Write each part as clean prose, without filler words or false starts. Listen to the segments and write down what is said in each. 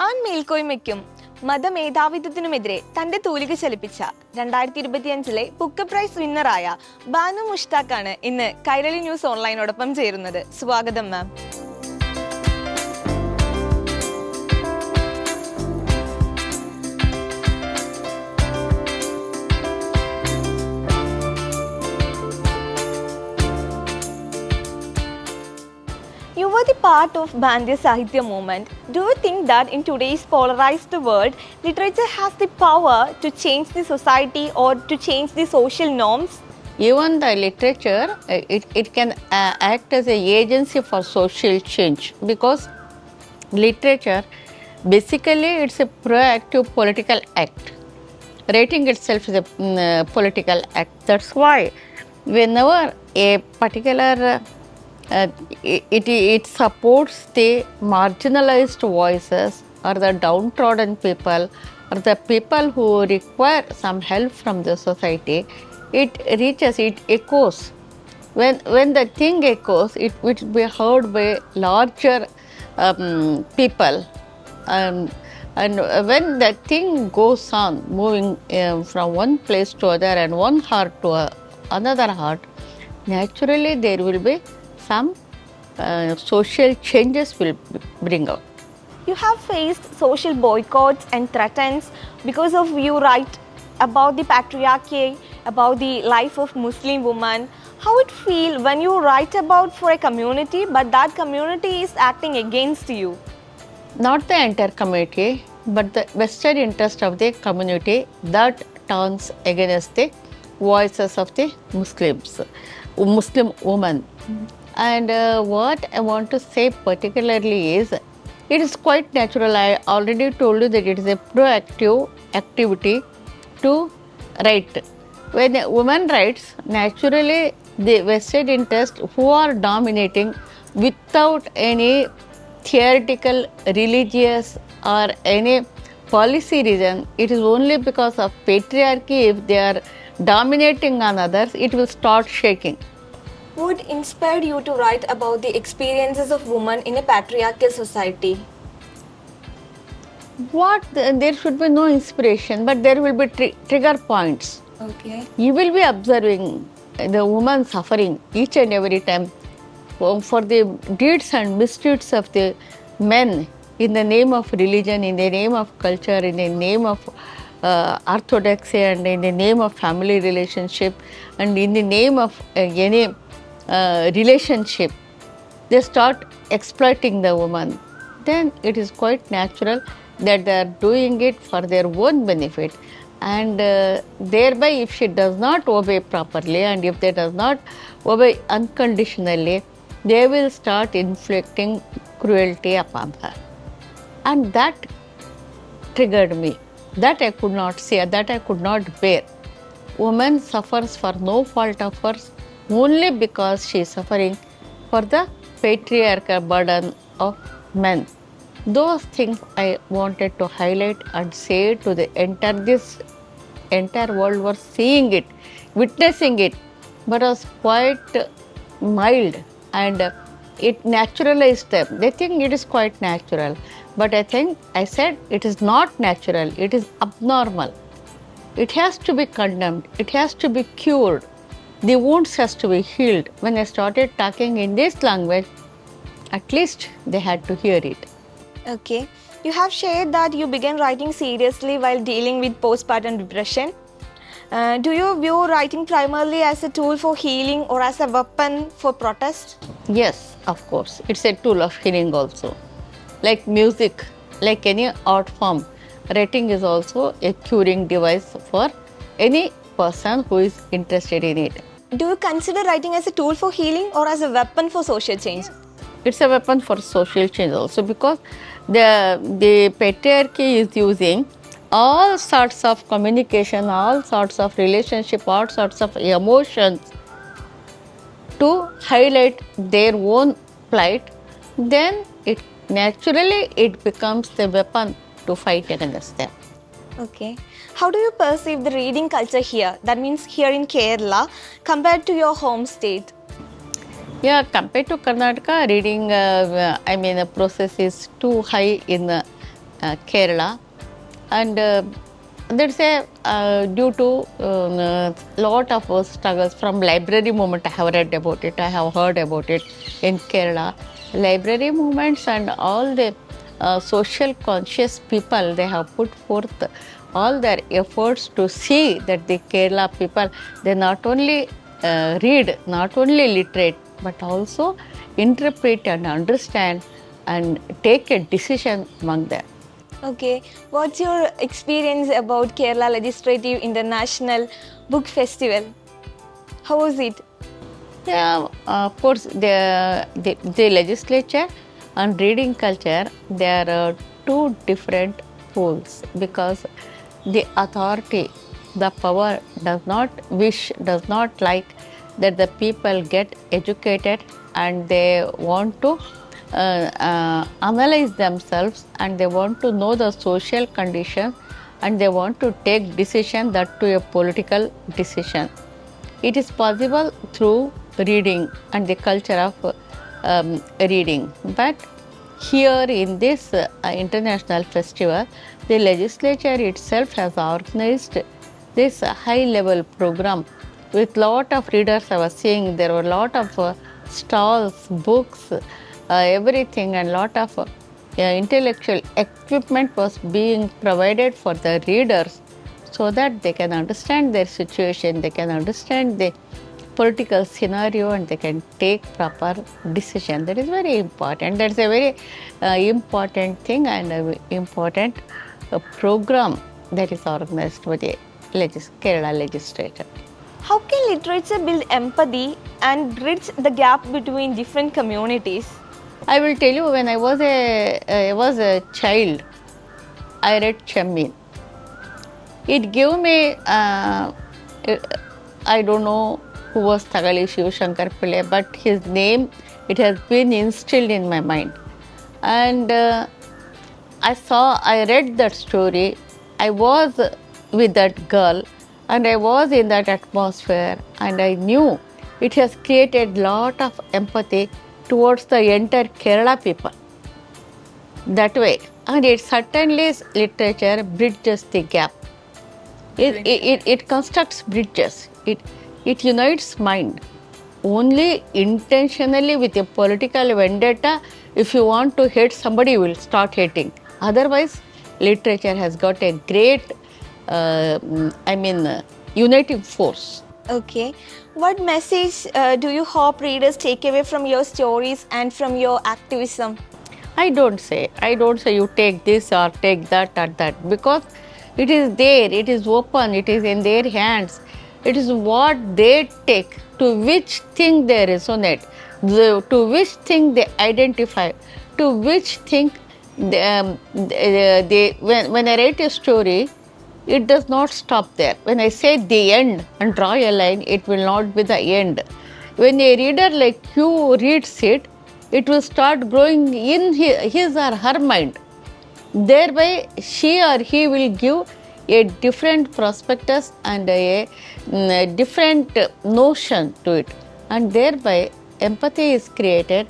ആൺമേൽക്കോയ്മയ്ക്കും മതമേധാവിത്വത്തിനുമെതിരെ തന്റെ തൂലിക ചലിപ്പിച്ച 2025 book price വിന്നറായ Banu മുഷ്താഖാണ് ഇന്ന് കൈരളി ന്യൂസ് ഓൺലൈനോടൊപ്പം ചേരുന്നത്. സ്വാഗതം മാം. You were the part of Bandya Sahitya movement. Do you think that in today's polarized world, literature has the power to change the society or to change the social norms? Even the literature, it can act as an agency for social change, because literature, basically it's a proactive political act. Writing itself is a political act. That's why whenever a particular it supports the marginalized voices or the downtrodden people or the people who require some help from the society. It reaches, it echoes. When the thing echoes, it will be heard by larger people, and when that thing goes on moving from one place to other and one heart to another heart, naturally there will be some social changes will bring out. You have faced social boycotts and threats because of you write about the patriarchy, about the life of Muslim women. How it feel when you write about for a community but that community is acting against you? Not the entire community, but the vested interest of the community that turns against the voices of the Muslim women. And what I want to say particularly is, it is quite natural. I already told you that it is a proactive activity to write. When a woman writes, naturally the vested interest who are dominating without any theoretical, religious or any policy reason, it is only because of patriarchy. If they are dominating on others, it will start shaking. What inspired you to write about the experiences of women in a patriarchal society? There should be no inspiration, but there will be trigger points. Okay. You will be observing the woman suffering each and every time for the deeds and misdeeds of the men in the name of religion, in the name of culture, in the name of orthodoxy, and in the name of family relationship, and in the name of any relationship. They start exploiting the woman. Then it is quite natural that they are doing it for their own benefit, and thereby if she does not obey properly and if they does not obey unconditionally, they will start inflicting cruelty upon her. And that triggered me. That I could not see, that I could not bear. Woman suffers for no fault of hers, only because she is suffering for the patriarchal burden of men. Those things I wanted to highlight and say to the entire world was seeing it, witnessing it, but was quite mild, and it naturalized them. They think it is quite natural, but I said it is not natural, it is abnormal. It has to be condemned, it has to be cured. The wounds has to be healed. When I started talking in this language, at least they had to hear it. Okay. You have shared that you began writing seriously while dealing with postpartum depression. Do you view writing primarily as a tool for healing or as a weapon for protest? Yes, of course. It's a tool of healing also. Like music, like any art form, writing is also a curing device for any person who is interested in it. Do you consider writing as a tool for healing or as a weapon for social change? It's a weapon for social change also, because the patriarchy is using all sorts of communication, all sorts of relationship, all sorts of emotions to highlight their own plight. Then it naturally becomes the weapon to fight against them. Okay. How do you perceive the reading culture here, that means here in Kerala, compared to your home state? Yeah, compared to Karnataka, reading, the process is too high in Kerala, and that's a due to lot of struggles from library movement. I have read about it, I have heard about it in Kerala. Library movements and all the social conscious people, they have put forth all their efforts to see that the Kerala people, they not only read, not only literate, but also interpret and understand and take a decision among them. Okay, what's your experience about Kerala Legislative International Book Festival? How was it? Yeah, of course, the legislature and reading culture, there are two different poles, because the authority, the power does not wish, does not like that the people get educated, and they want to analyze themselves, and they want to know the social condition, and they want to take decision, that to a political decision. It is possible through reading and the culture of reading. But here in this international festival, the legislature itself has organized this high level program with lot of readers. I was seeing there were lot of stalls, books, everything, and lot of intellectual equipment was being provided for the readers, so that they can understand their situation, they can understand the political scenario, and they can take proper decision. That is very important. That's a very important thing, and an important program that is organized by the Kerala legislature. How can literature build empathy and bridge the gap between different communities? I will tell you, when I was a child, I read Chammin. It gave me, I don't know who was Thagali Shiv Shankar Pillai, but his name, it has been instilled in my mind. And I read that story, I was with that girl, and I was in that atmosphere, and I knew it has created lot of empathy towards the entire Kerala people. That way. And it certainly, literature bridges the gap. It constructs bridges. It unites mind. Only intentionally with a political vendetta, if you want to hate somebody, you will start hating. Otherwise, literature has got a great, uniting force. Okay. What message do you hope readers take away from your stories and from your activism? I don't say you take this or take that or that, because it is there, it is open, it is in their hands. It is what they take, to which thing they resonate, to which thing they identify, to which thing when I write a story, it does not stop there. When I say the end and draw a line, it will not be the end. When a reader like you reads it, it will start growing in his or her mind. Thereby, she or he will give a different prospectus and a different notion to it. And thereby, empathy is created,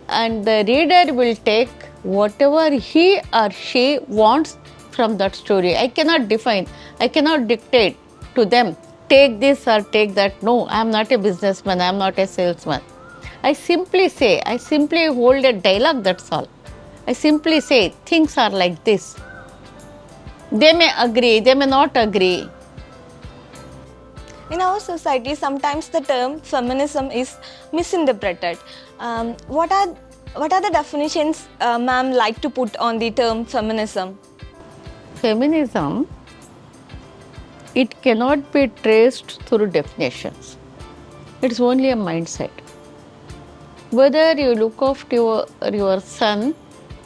and the reader will take whatever he or she wants from that story. I cannot define, I cannot dictate to them, take this or take that. No, I am not a businessman, I am not a salesman. I simply say, I simply hold a dialogue, that's all. I simply say, things are like this. They may agree, they may not agree. In our society, sometimes the term feminism is misinterpreted. What are the definitions ma'am like to put on the term feminism? Feminism, it cannot be traced through definitions. It's only a mindset. Whether you look after your son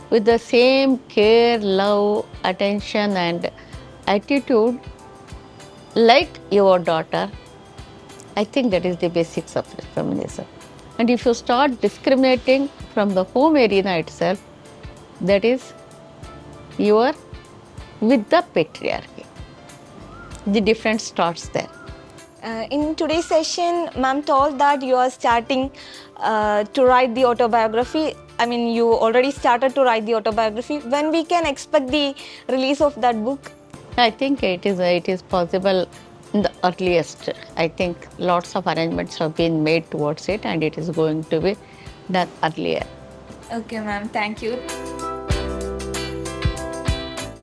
with the same care, love, attention and attitude like your daughter, I think that is the basics of feminism. And if you start discriminating from the home arena itself, that is you are with the patriarchy. The difference starts there. In today's session, ma'am told that you are starting to write the autobiography. I mean, you already started to write the autobiography. When we can expect the release of that book? I think it is possible in the earliest. I think lots of arrangements have been made towards it, and it is going to be done earlier. Okay, ma'am. Thank you.